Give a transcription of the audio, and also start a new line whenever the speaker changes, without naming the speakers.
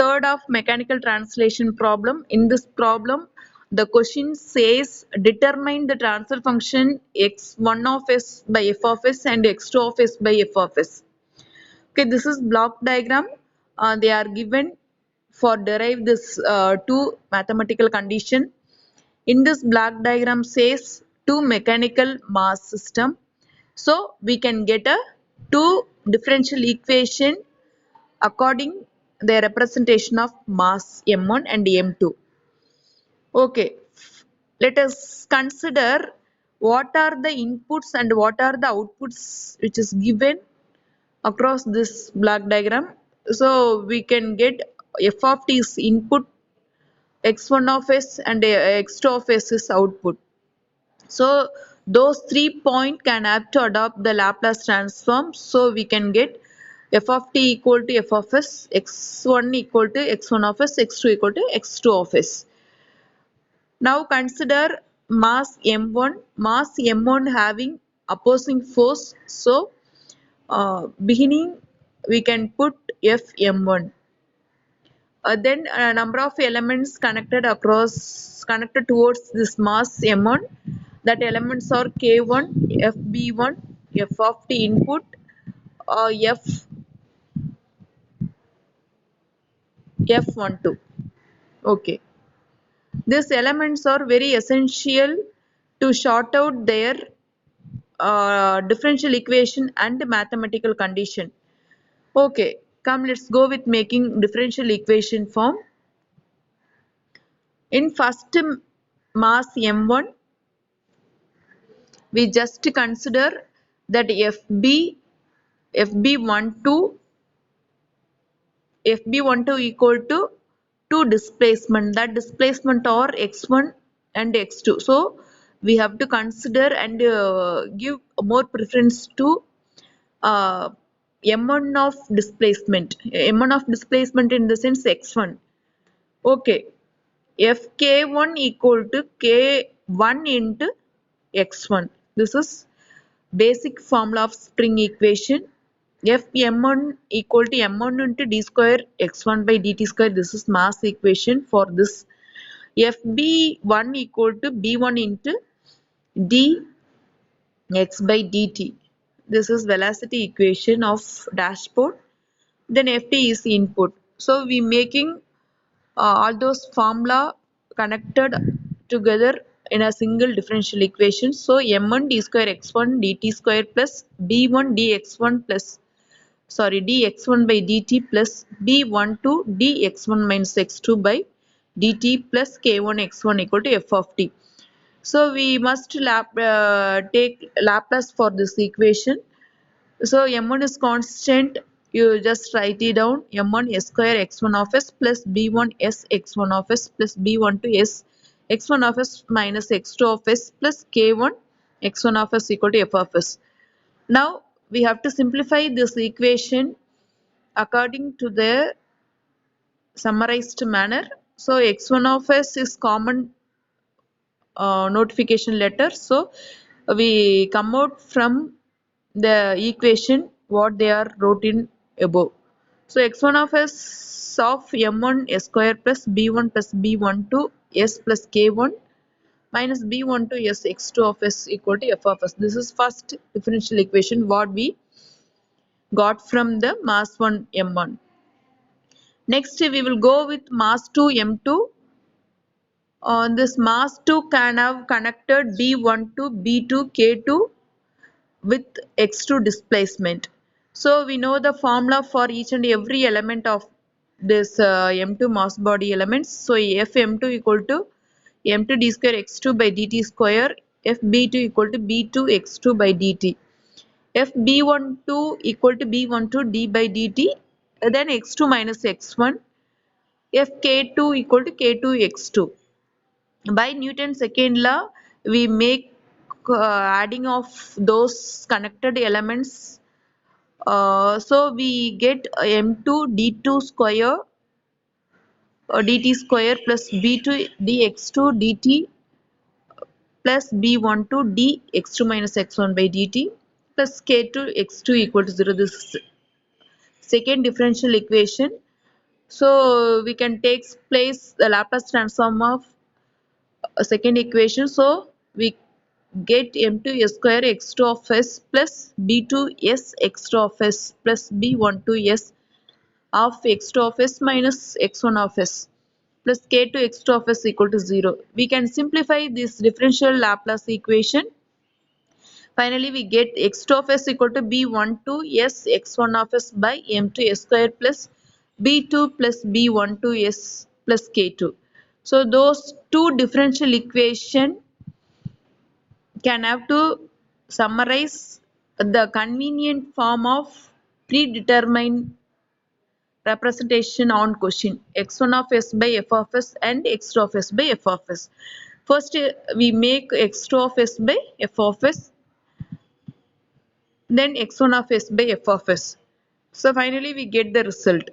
third of mechanical translation problem. In this problem, the question says determine the transfer function x1 of s by f of s and x2 of s by f of s. Okay, this is block diagram. They are given for derive this two mathematical condition. In this block diagram says two mechanical mass system. So we can get a two differential equation according the representation of mass m1 and m2. Okay, let us consider what are the inputs and what are the outputs which is given across this block diagram. So we can get f of t is input, x1 of s and x2 of s is output. So those 3 points can have to adopt the Laplace transform. So we can get f of t equal to f of s, x1 equal to x1 of s, x2 equal to x2 of s. Now consider mass m1 having opposing force. So beginning we can put Fm1. Then a number of elements connected towards this mass m1. That elements are k1, fb1, f of t input, f12. Okay, these elements are very essential to sort out their differential equation and mathematical condition. Okay, come let's go with making differential equation form. In first mass m1, we just consider that fb12 equal to 2 displacement, that displacement are x1 and x2. So we have to consider and give more preference to uh, m1 of displacement in the sense x1. Okay, fk1 equal to k1 into x1. This is basic formula of spring equation. Fm1 equal to m1 into d square x1 by dt square. This is mass equation for this. Fb1 equal to b1 into dx by dt. This is velocity equation of dashpot. Then ft is input. So we making all those formula connected together in a single differential equation. So m1 d square x1 dt square plus b1 dx1 plus dx1 by dt plus b12 dx1 minus x2 by dt plus k1 x1 equal to f of t. So we must take Laplace for this equation. So m1 is constant. You just write it down. m1 s square x1 of s plus b1 s x1 of s plus b12 s x1 of s minus x2 of s plus k1 x1 of s equal to f of s. Now we have to simplify this equation according to the summarized manner. So x1 of s is common notification letter. So we come out from the equation what they are wrote in above. So x1 of s of m1 s square plus b1 plus b12 s plus k1 minus b12 s x2 of s equal to f of s. This is first differential equation what we got from the mass 1 m1. Next we will go with mass 2 m2. This mass 2 can have connected b1 to b2 k2 with x2 displacement. So we know the formula for each and every element of this m2 mass body elements. So fm2 equal to m2 d square x2 by dt square, fb2 equal to b2 x2 by dt, fb12 equal to b12 d by dt, then x2 minus x1, fk2 equal to k2 x2. By Newton's second law, we make adding of those connected elements. So we get m2 d2 square dt square plus b2 dx2 dt plus b12 dx2 minus x1 by dt plus k2 x2 equal to 0. This is second differential equation. So we can take place the Laplace transform of a second equation. So we get m2 s square x2 of s plus b2 s x2 of s plus b12 s of x2 of s minus x1 of s plus k2 x2 of s equal to 0. We can simplify this differential Laplace equation. Finally, we get x2 of s equal to b12 s x1 of s by m2 s square plus b2 plus b12 s plus k2. So those two differential equation can have to summarize the convenient form of predetermined representation on question x1 of s by f of s and x2 of s by f of s. First, we make x2 of s by f of s, then x1 of s by f of s. So finally we get the result.